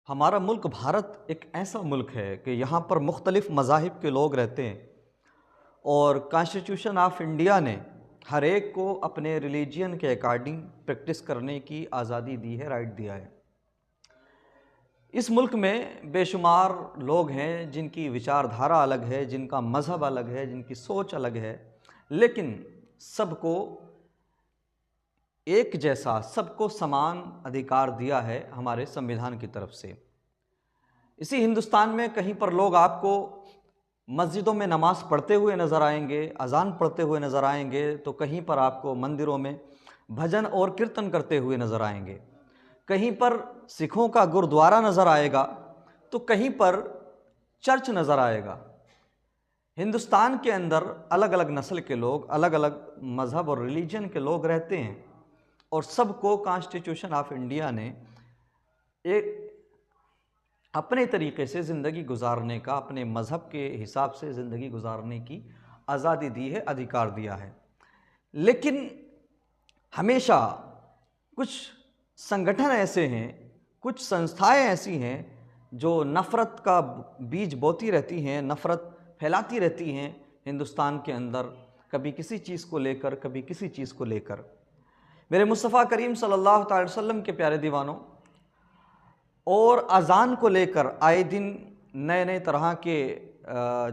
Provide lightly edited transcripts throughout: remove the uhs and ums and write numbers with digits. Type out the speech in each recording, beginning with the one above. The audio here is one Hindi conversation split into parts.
हमारा मुल्क भारत एक ऐसा मुल्क है कि यहाँ पर मुख्तलिफ़ मज़ाहिब के लोग रहते हैं और कॉन्स्टिट्यूशन ऑफ इंडिया ने हर एक को अपने रिलीजियन के अकॉर्डिंग प्रैक्टिस करने की आज़ादी दी है, राइट दिया है। इस मुल्क में बेशुमार लोग हैं जिनकी विचारधारा अलग है, जिनका मज़हब अलग है, जिनकी सोच अलग है, लेकिन सबको एक जैसा, सबको समान अधिकार दिया है हमारे संविधान की तरफ से। इसी हिंदुस्तान में कहीं पर लोग आपको मस्जिदों में नमाज़ पढ़ते हुए नज़र आएंगे, अज़ान पढ़ते हुए नज़र आएंगे, तो कहीं पर आपको मंदिरों में भजन और कीर्तन करते हुए नज़र आएंगे। कहीं पर सिखों का गुरुद्वारा नज़र आएगा तो कहीं पर चर्च नज़र आएगा। हिंदुस्तान के अंदर अलग अलग नस्ल के लोग, अलग अलग मज़हब और रिलीजन के लोग रहते हैं और सबको कॉन्स्टिट्यूशन ऑफ इंडिया ने एक अपने तरीक़े से ज़िंदगी गुजारने का, अपने मज़हब के हिसाब से ज़िंदगी गुजारने की आज़ादी दी है, अधिकार दिया है। लेकिन हमेशा कुछ संगठन ऐसे हैं, कुछ संस्थाएं ऐसी हैं जो नफ़रत का बीज बोती रहती हैं, नफ़रत फैलाती रहती हैं हिंदुस्तान के अंदर, कभी किसी चीज़ को लेकर, कभी किसी चीज़ को लेकर। मेरे मुस्तफ़ा करीम सल्लल्लाहु अलैहि वसल्लम के प्यारे दीवानों, और अज़ान को लेकर आए दिन नए नए तरह के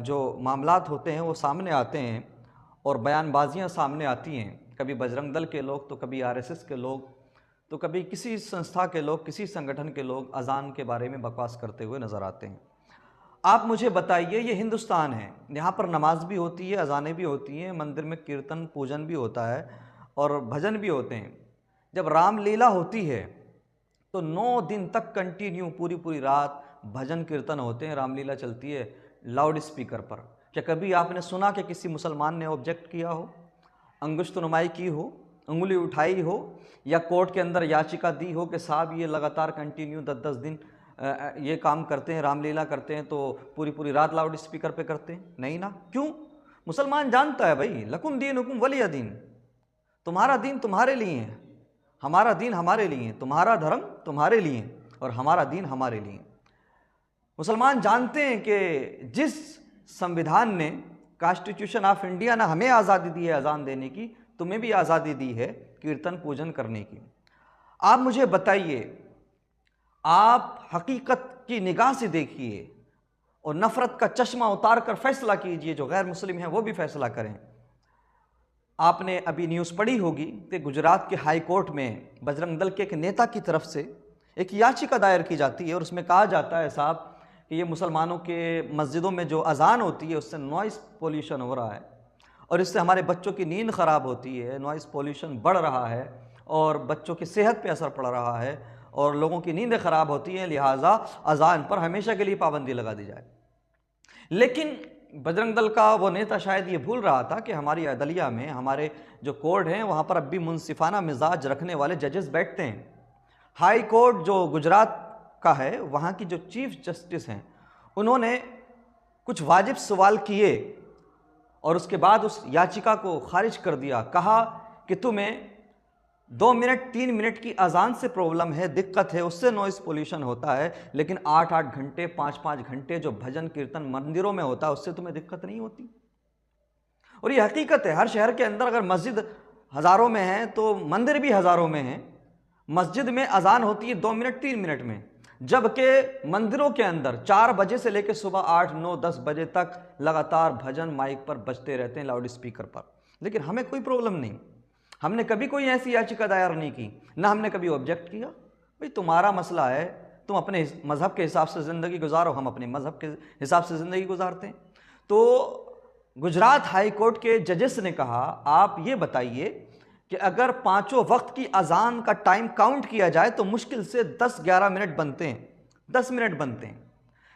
जो मामलात होते हैं वो सामने आते हैं और बयानबाजियाँ सामने आती हैं। कभी बजरंग दल के लोग, तो कभी आरएसएस के लोग, तो कभी किसी संस्था के लोग, किसी संगठन के लोग अज़ान के बारे में बकवास करते हुए नज़र आते हैं। आप मुझे बताइए, ये हिंदुस्तान है, यहाँ पर नमाज भी होती है, अज़ानें भी होती हैं, मंदिर में कीर्तन पूजन भी होता है और भजन भी होते हैं। जब रामलीला होती है तो 9 दिन तक कंटिन्यू पूरी पूरी रात भजन कीर्तन होते हैं, रामलीला चलती है लाउड स्पीकर पर। क्या कभी आपने सुना कि किसी मुसलमान ने ऑब्जेक्ट किया हो, अंगुश्त नुमाई की हो, उंगली उठाई हो, या कोर्ट के अंदर याचिका दी हो कि साहब ये लगातार कंटिन्यू 10-10 दिन ये काम करते हैं, रामलीला करते हैं, तो पूरी पूरी रात लाउड स्पीकर पे करते हैं? नहीं ना। क्यों? मुसलमान जानता है भाई, लकुम दीन हुकुम वलिया दीन, तुम्हारा दीन तुम्हारे लिए है, हमारा दीन हमारे लिए, तुम्हारा धर्म तुम्हारे लिए और हमारा दीन हमारे लिए। मुसलमान जानते हैं कि जिस संविधान ने, कॉन्स्टिट्यूशन ऑफ इंडिया ने हमें आज़ादी दी है अज़ान देने की, तुम्हें भी आज़ादी दी है कीर्तन पूजन करने की। आप मुझे बताइए, आप हकीकत की निगाह से देखिए और नफ़रत का चश्मा उतार कर फैसला कीजिए, जो गैर मुस्लिम हैं वो भी फैसला करें। आपने अभी न्यूज़ पढ़ी होगी कि गुजरात के हाई कोर्ट में बजरंग दल के एक नेता की तरफ से एक याचिका दायर की जाती है और उसमें कहा जाता है साहब कि ये मुसलमानों के मस्जिदों में जो अज़ान होती है उससे नॉइज़ पोल्यूशन हो रहा है और इससे हमारे बच्चों की नींद ख़राब होती है, नॉइज़ पोल्यूशन बढ़ रहा है और बच्चों की सेहत पे असर पड़ रहा है और लोगों की नींदें ख़राब होती हैं, लिहाजा अज़ान पर हमेशा के लिए पाबंदी लगा दी जाए। लेकिन बजरंग दल का वो नेता शायद ये भूल रहा था कि हमारी अदलिया में, हमारे जो कोर्ट हैं वहाँ पर अब भी मुनसिफाना मिजाज रखने वाले जजेस बैठते हैं। हाई कोर्ट जो गुजरात का है, वहाँ की जो चीफ जस्टिस हैं, उन्होंने कुछ वाजिब सवाल किए और उसके बाद उस याचिका को खारिज कर दिया। कहा कि तुम्हें 2 मिनट 3 मिनट की अज़ान से प्रॉब्लम है, दिक्कत है, उससे नॉइज़ पोल्यूशन होता है, लेकिन 8-8 घंटे 5-5 घंटे जो भजन कीर्तन मंदिरों में होता है उससे तुम्हें दिक्कत नहीं होती। और ये हकीकत है, हर शहर के अंदर अगर मस्जिद हज़ारों में है तो मंदिर भी हज़ारों में हैं। मस्जिद में अज़ान होती है 2 मिनट 3 मिनट में, जबकि मंदिरों के अंदर 4 बजे से लेकर सुबह 8, 9, 10 बजे तक लगातार भजन माइक पर बजते रहते हैं, लाउड स्पीकर पर। लेकिन हमें कोई प्रॉब्लम नहीं, हमने कभी कोई ऐसी याचिका दायर नहीं की, ना हमने कभी ऑब्जेक्ट किया। भाई तुम्हारा मसला है, तुम अपने मज़हब के हिसाब से ज़िंदगी गुजारो, हम अपने मज़हब के हिसाब से ज़िंदगी गुजारते हैं। तो गुजरात हाई कोर्ट के जजेस ने कहा, आप ये बताइए कि अगर 5 वक्त की अज़ान का टाइम काउंट किया जाए तो मुश्किल से 10-11 मिनट बनते हैं, 10 मिनट बनते हैं।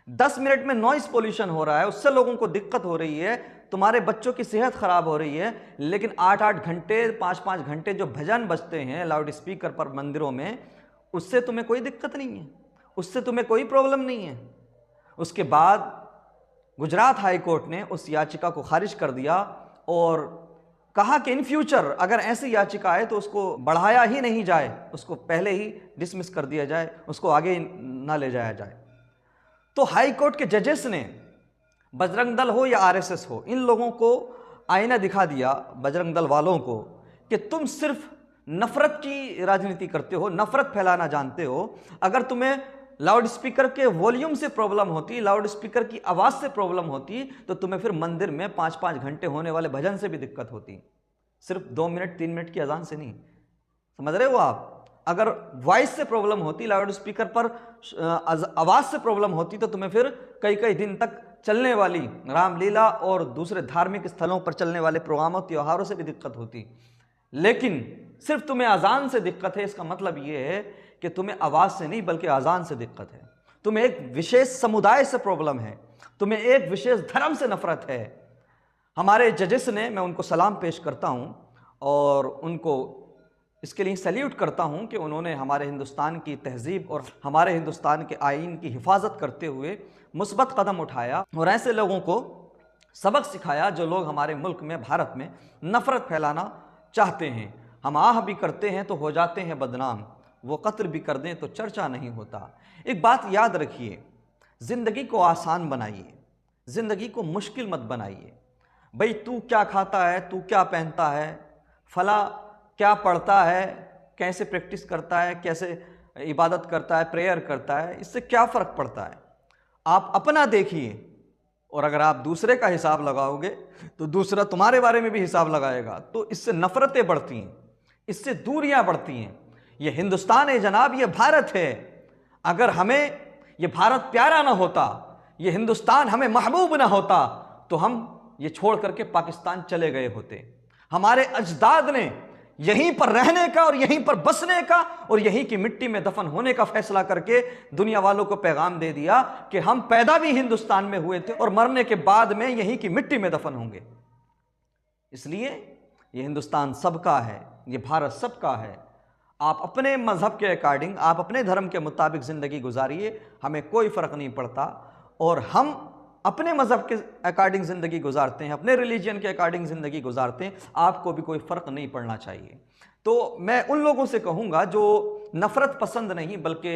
10 मिनट में नॉइज़ पोल्यूशन हो रहा है, उससे लोगों को दिक्कत हो रही है, तुम्हारे बच्चों की सेहत ख़राब हो रही है, लेकिन 8-8 घंटे 5-5 घंटे जो भजन बजते हैं लाउड स्पीकर पर मंदिरों में, उससे तुम्हें कोई दिक्कत नहीं है, उससे तुम्हें कोई प्रॉब्लम नहीं है। उसके बाद गुजरात हाई कोर्ट ने उस याचिका को खारिज कर दिया और कहा कि इन फ्यूचर अगर ऐसी याचिका आए तो उसको बढ़ाया ही नहीं जाए, उसको पहले ही डिसमिस कर दिया जाए, उसको आगे ना ले जाया जाए। तो हाई कोर्ट के जजेस ने बजरंग दल हो या आरएसएस हो, इन लोगों को आईना दिखा दिया, बजरंग दल वालों को, कि तुम सिर्फ नफरत की राजनीति करते हो, नफरत फैलाना जानते हो। अगर तुम्हें लाउड स्पीकर के वॉल्यूम से प्रॉब्लम होती, लाउड स्पीकर की आवाज़ से प्रॉब्लम होती, तो तुम्हें फिर मंदिर में 5-5 घंटे होने वाले भजन से भी दिक्कत होती, सिर्फ 2 मिनट 3 मिनट की अजान से नहीं। समझ रहे हो आप? अगर वॉइस से प्रॉब्लम होती, लाउड स्पीकर पर आवाज़ से प्रॉब्लम होती, तो तुम्हें फिर कई कई दिन तक चलने वाली रामलीला और दूसरे धार्मिक स्थलों पर चलने वाले प्रोग्रामों त्योहारों से भी दिक्कत होती। लेकिन सिर्फ तुम्हें अजान से दिक्कत है, इसका मतलब ये है कि तुम्हें आवाज़ से नहीं बल्कि अजान से दिक्कत है। तुम्हें एक विशेष समुदाय से प्रॉब्लम है, तुम्हें एक विशेष धर्म से नफरत है। हमारे जजेस ने, मैं उनको सलाम पेश करता हूँ और उनको इसके लिए सैल्यूट करता हूँ कि उन्होंने हमारे हिंदुस्तान की तहजीब और हमारे हिंदुस्तान के आइन की हिफाजत करते हुए मुस्बत कदम उठाया और ऐसे लोगों को सबक सिखाया जो लोग हमारे मुल्क में, भारत में नफरत फैलाना चाहते हैं। हम आह भी करते हैं तो हो जाते हैं बदनाम, वो कत्ल भी कर दें तो चर्चा नहीं होता। एक बात याद रखिए, ज़िंदगी को आसान बनाइए, ज़िंदगी को मुश्किल मत बनाइए। भाई तू क्या खाता है, तू क्या पहनता है, फला क्या पढ़ता है, कैसे प्रैक्टिस करता है, कैसे इबादत करता है, प्रेयर करता है, इससे क्या फ़र्क पड़ता है? आप अपना देखिए, और अगर आप दूसरे का हिसाब लगाओगे तो दूसरा तुम्हारे बारे में भी हिसाब लगाएगा। तो इससे नफ़रतें बढ़ती हैं, इससे दूरियां बढ़ती हैं। ये हिंदुस्तान है जनाब, ये भारत है। अगर हमें ये भारत प्यारा ना होता, ये हिंदुस्तान हमें महबूब ना होता, तो हम ये छोड़ करके पाकिस्तान चले गए होते। हमारे अजदाद ने यहीं पर रहने का और यहीं पर बसने का और यहीं की मिट्टी में दफन होने का फैसला करके दुनिया वालों को पैगाम दे दिया कि हम पैदा भी हिंदुस्तान में हुए थे और मरने के बाद में यहीं की मिट्टी में दफन होंगे। इसलिए ये हिंदुस्तान सबका है, ये भारत सबका है। आप अपने मज़हब के अकॉर्डिंग, आप अपने धर्म के मुताबिक ज़िंदगी गुजारिए, हमें कोई फ़र्क नहीं पड़ता। और हम अपने मज़हब के अकॉर्डिंग ज़िंदगी गुजारते हैं, अपने रिलीजन के अकॉर्डिंग ज़िंदगी गुजारते हैं, आपको भी कोई फ़र्क नहीं पड़ना चाहिए। तो मैं उन लोगों से कहूँगा जो नफ़रत पसंद नहीं बल्कि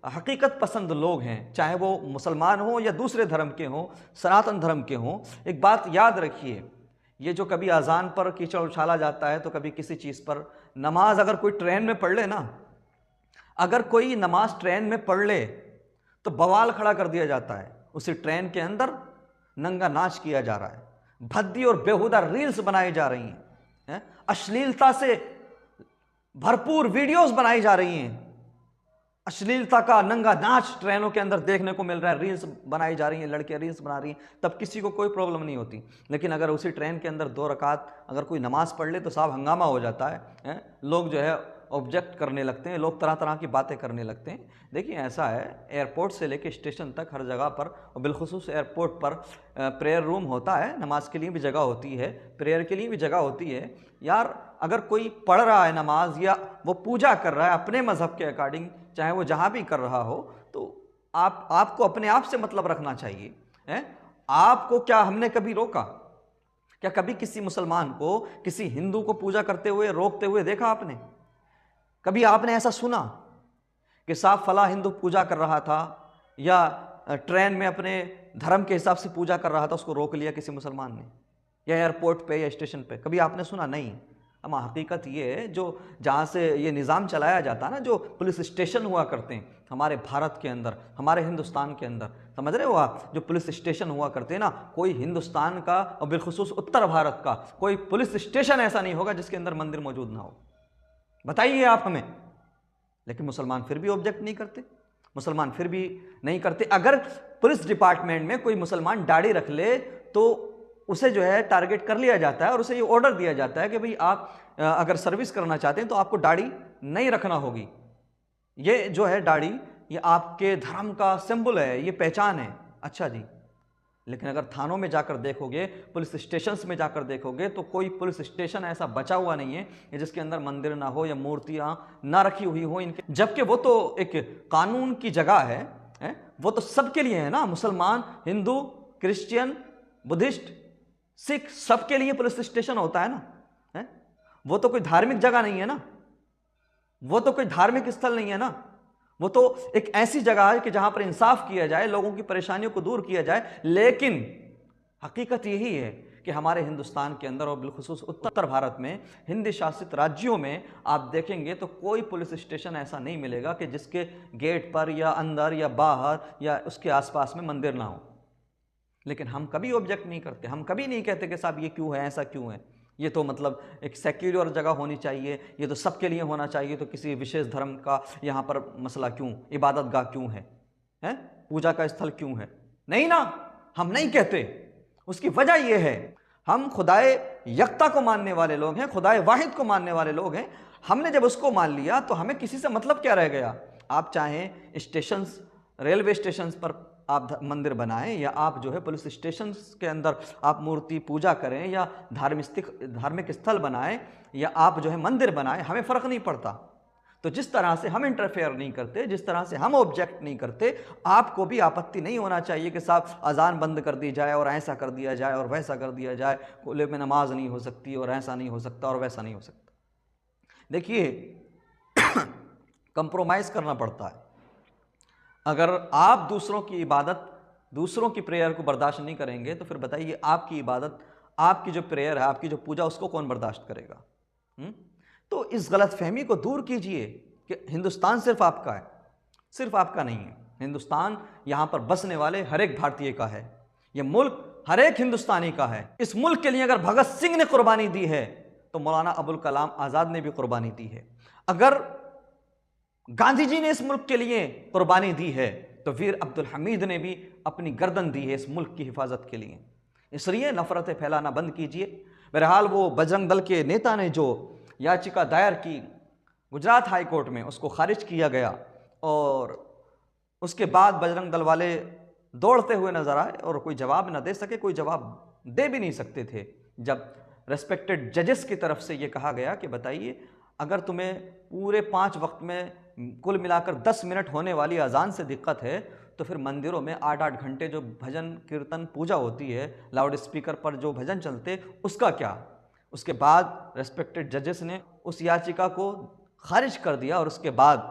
हकीकत पसंद लोग हैं, चाहे वो मुसलमान हों या दूसरे धर्म के हों, सनातन धर्म के हों, एक बात याद रखिए, ये जो कभी अजान पर कीचड़ उछाला जाता है, तो कभी किसी चीज़ पर, नमाज अगर कोई ट्रेन में पढ़ ले ना, अगर कोई नमाज ट्रेन में पढ़ ले तो बवाल खड़ा कर दिया जाता है। उसी ट्रेन के अंदर नंगा नाच किया जा रहा है, भद्दी और बेहुदा रील्स बनाई जा रही हैं, अश्लीलता से भरपूर वीडियोस बनाई जा रही हैं, अश्लीलता का नंगा नाच ट्रेनों के अंदर देखने को मिल रहा है, रील्स बनाई जा रही हैं, लड़कियां रील्स बना रही हैं, तब किसी को कोई प्रॉब्लम नहीं होती। लेकिन अगर उसी ट्रेन के अंदर 2 रकात अगर कोई नमाज पढ़ ले तो साहब हंगामा हो जाता है, लोग जो है ऑब्जेक्ट करने लगते हैं, लोग तरह तरह की बातें करने लगते हैं। देखिए ऐसा है, एयरपोर्ट से लेके स्टेशन तक हर जगह पर, और बिलखुसूस एयरपोर्ट पर प्रेयर रूम होता है, नमाज के लिए भी जगह होती है, प्रेयर के लिए भी जगह होती है। यार अगर कोई पढ़ रहा है नमाज या वो पूजा कर रहा है अपने मज़हब के अकॉर्डिंग, चाहे वो जहाँ भी कर रहा हो, तो आपको अपने आप से मतलब रखना चाहिए, है? आपको क्या हमने कभी रोका? क्या कभी किसी मुसलमान को, किसी हिंदू को पूजा करते हुए, रोकते हुए देखा आपने? कभी आपने ऐसा सुना कि साहब फला हिंदू पूजा कर रहा था या ट्रेन में अपने धर्म के हिसाब से पूजा कर रहा था, उसको रोक लिया किसी मुसलमान ने, या एयरपोर्ट पे या स्टेशन पे? कभी आपने सुना? नहीं। अमा हकीकत ये है, जो जहाँ से ये निज़ाम चलाया जाता है ना, जो पुलिस स्टेशन हुआ करते हैं हमारे भारत के अंदर, हमारे हिंदुस्तान के अंदर, समझ रहे हो आप, जो पुलिस स्टेशन हुआ करते हैं ना, कोई हिंदुस्तान का और बिलखुसूस उत्तर भारत का कोई पुलिस स्टेशन ऐसा नहीं होगा जिसके अंदर मंदिर मौजूद ना हो। बताइए आप हमें। लेकिन मुसलमान फिर भी ऑब्जेक्ट नहीं करते, मुसलमान फिर भी नहीं करते। अगर पुलिस डिपार्टमेंट में कोई मुसलमान दाढ़ी रख ले तो उसे जो है टारगेट कर लिया जाता है और उसे ये ऑर्डर दिया जाता है कि भाई आप अगर सर्विस करना चाहते हैं तो आपको दाढ़ी नहीं रखना होगी। ये जो है दाढ़ी, ये आपके धर्म का सिंबल है, ये पहचान है। अच्छा जी, लेकिन अगर थानों में जाकर देखोगे, पुलिस स्टेशंस में जाकर देखोगे, तो कोई पुलिस स्टेशन ऐसा बचा हुआ नहीं है जिसके अंदर मंदिर ना हो या मूर्तियां ना रखी हुई हो इनके, जबकि वो तो एक कानून की जगह है, वो तो सबके लिए है ना, मुसलमान, हिंदू, क्रिश्चियन, बुद्धिस्ट, सिख, सबके लिए पुलिस स्टेशन होता है ना। वो तो कोई धार्मिक जगह नहीं है ना, वो तो कोई धार्मिक स्थल नहीं है ना, वो तो एक ऐसी जगह है कि जहां पर इंसाफ किया जाए, लोगों की परेशानियों को दूर किया जाए। लेकिन हकीकत यही है कि हमारे हिंदुस्तान के अंदर और बिलखुसूस उत्तर भारत में हिंदी शासित राज्यों में आप देखेंगे तो कोई पुलिस स्टेशन ऐसा नहीं मिलेगा कि जिसके गेट पर या अंदर या बाहर या उसके आसपास में मंदिर ना हो। लेकिन हम कभी ऑब्जेक्ट नहीं करते, हम कभी नहीं कहते कि साहब ये क्यों है, ऐसा क्यों है, ये तो मतलब एक सेक्युलर जगह होनी चाहिए, ये तो सबके लिए होना चाहिए, तो किसी विशेष धर्म का यहाँ पर मसला क्यों, इबादत गाह क्यों है, पूजा का स्थल क्यों है? नहीं ना, हम नहीं कहते। उसकी वजह यह है, हम खुदाए यकता को मानने वाले लोग हैं, खुदाए वाहिद को मानने वाले लोग हैं। हमने जब उसको मान लिया तो हमें किसी से मतलब क्या रह गया? आप चाहें स्टेशंस, रेलवे स्टेशंस पर आप मंदिर बनाएं, या आप जो है पुलिस स्टेशन के अंदर आप मूर्ति पूजा करें, या धार्मिक स्थल बनाएं, या आप जो है मंदिर बनाएं, हमें फ़र्क नहीं पड़ता। तो जिस तरह से हम इंटरफेयर नहीं करते, जिस तरह से हम ऑब्जेक्ट नहीं करते, आपको भी आपत्ति नहीं होना चाहिए कि साहब अजान बंद कर दी जाए और ऐसा कर दिया जाए और वैसा कर दिया जाए, खुले में नमाज नहीं हो सकती और ऐसा नहीं हो सकता और वैसा नहीं हो सकता। देखिए कंप्रोमाइज़ करना पड़ता है। अगर आप दूसरों की इबादत, दूसरों की प्रेयर को बर्दाश्त नहीं करेंगे तो फिर बताइए आपकी इबादत, आपकी जो प्रेयर है, आपकी जो पूजा, उसको कौन बर्दाश्त करेगा? तो इस गलत फहमी को दूर कीजिए कि हिंदुस्तान सिर्फ आपका है, सिर्फ आपका नहीं है। हिंदुस्तान यहाँ पर बसने वाले हर एक भारतीय का है, यह मुल्क हर एक हिंदुस्तानी का है। इस मुल्क के लिए अगर भगत सिंह ने कुर्बानी दी है तो मौलाना अबुल कलाम आज़ाद ने भी कुर्बानी दी है। अगर गांधी जी ने इस मुल्क के लिए कुर्बानी दी है तो वीर अब्दुल हमीद ने भी अपनी गर्दन दी है इस मुल्क की हिफाजत के लिए। इसलिए नफरतें फैलाना बंद कीजिए। बहरहाल वो बजरंग दल के नेता ने जो याचिका दायर की गुजरात हाई कोर्ट में, उसको खारिज किया गया और उसके बाद बजरंग दल वाले दौड़ते हुए नजर आए और कोई जवाब न दे सके, कोई जवाब दे भी नहीं सकते थे। जब रेस्पेक्टेड जजेस की तरफ से ये कहा गया कि बताइए, अगर तुम्हें पूरे 5 वक्त में कुल मिलाकर 10 मिनट होने वाली अजान से दिक्कत है तो फिर मंदिरों में 8-8 घंटे जो भजन कीर्तन पूजा होती है, लाउड स्पीकर पर जो भजन चलते, उसका क्या? उसके बाद रेस्पेक्टेड जजेस ने उस याचिका को खारिज कर दिया और उसके बाद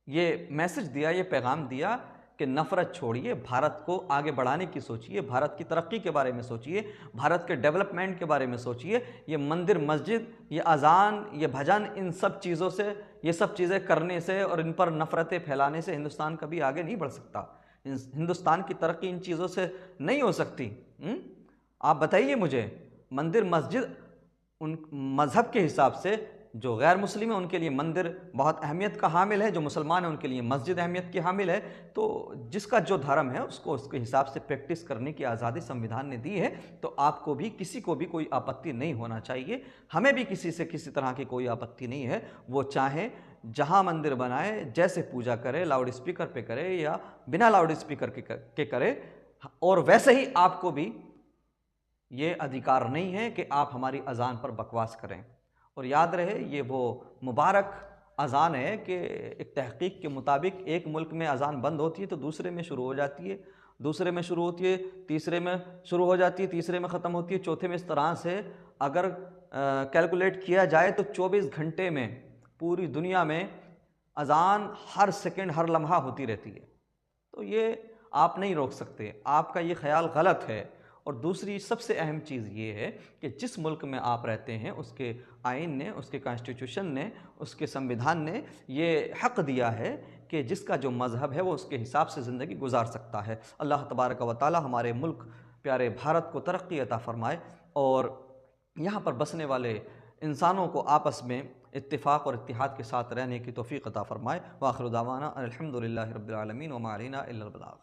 ये मैसेज दिया, ये पैगाम दिया कि नफ़रत छोड़िए, भारत को आगे बढ़ाने की सोचिए, भारत की तरक्की के बारे में सोचिए, भारत के डेवलपमेंट के बारे में सोचिए। ये मंदिर मस्जिद, ये अजान, ये भजन, इन सब चीज़ों से, ये सब चीज़ें करने से और इन पर नफ़रतें फैलाने से हिंदुस्तान कभी आगे नहीं बढ़ सकता। हिंदुस्तान की तरक्की इन चीज़ों से नहीं हो सकती। आप बताइए मुझे, मंदिर मस्जिद उन मज़हब के हिसाब से जो गैर मुस्लिम है उनके लिए मंदिर बहुत अहमियत का हामिल है, जो मुसलमान है उनके लिए मस्जिद अहमियत की हामिल है। तो जिसका जो धर्म है उसको उसके हिसाब से प्रैक्टिस करने की आज़ादी संविधान ने दी है। तो आपको भी, किसी को भी कोई आपत्ति नहीं होना चाहिए। हमें भी किसी से किसी तरह की कोई आपत्ति नहीं है। वो चाहे जहाँ मंदिर बनाए, जैसे पूजा करे, लाउड स्पीकर पे करे या बिना लाउड स्पीकर के करे, और वैसे ही आपको भी ये अधिकार नहीं है कि आप हमारी अजान पर बकवास करें। और याद रहे, ये वो मुबारक अजान है कि एक तहकीक के मुताबिक एक मुल्क में अजान बंद होती है तो दूसरे में शुरू हो जाती है, दूसरे में शुरू होती है, तीसरे में शुरू हो जाती है, तीसरे में ख़त्म होती है, चौथे में। इस तरह से अगर कैलकुलेट किया जाए तो 24 घंटे में पूरी दुनिया में अजान हर सेकंड, हर लम्हा होती रहती है। तो ये आप नहीं रोक सकते, आपका ये ख्याल गलत है। और दूसरी सबसे अहम चीज़ ये है कि जिस मुल्क में आप रहते हैं उसके आइन ने, उसके कॉन्स्टिट्यूशन ने, उसके संविधान ने ये हक़ दिया है कि जिसका जो मज़हब है वो उसके हिसाब से ज़िंदगी गुजार सकता है। अल्लाह तबारक व तआला हमारे मुल्क प्यारे भारत को तरक्की अता फ़रमाए और यहाँ पर बसने वाले इंसानों को आपस में इत्तिफ़ाक़ और इत्तिहाद के साथ रहने की तौफ़ीक़ अता फ़रमाए। व आख़िर दावाना अल्हम्दुलिल्लाहि रब्बिल आलमीन व मा अलैना इल्लल बलाग़।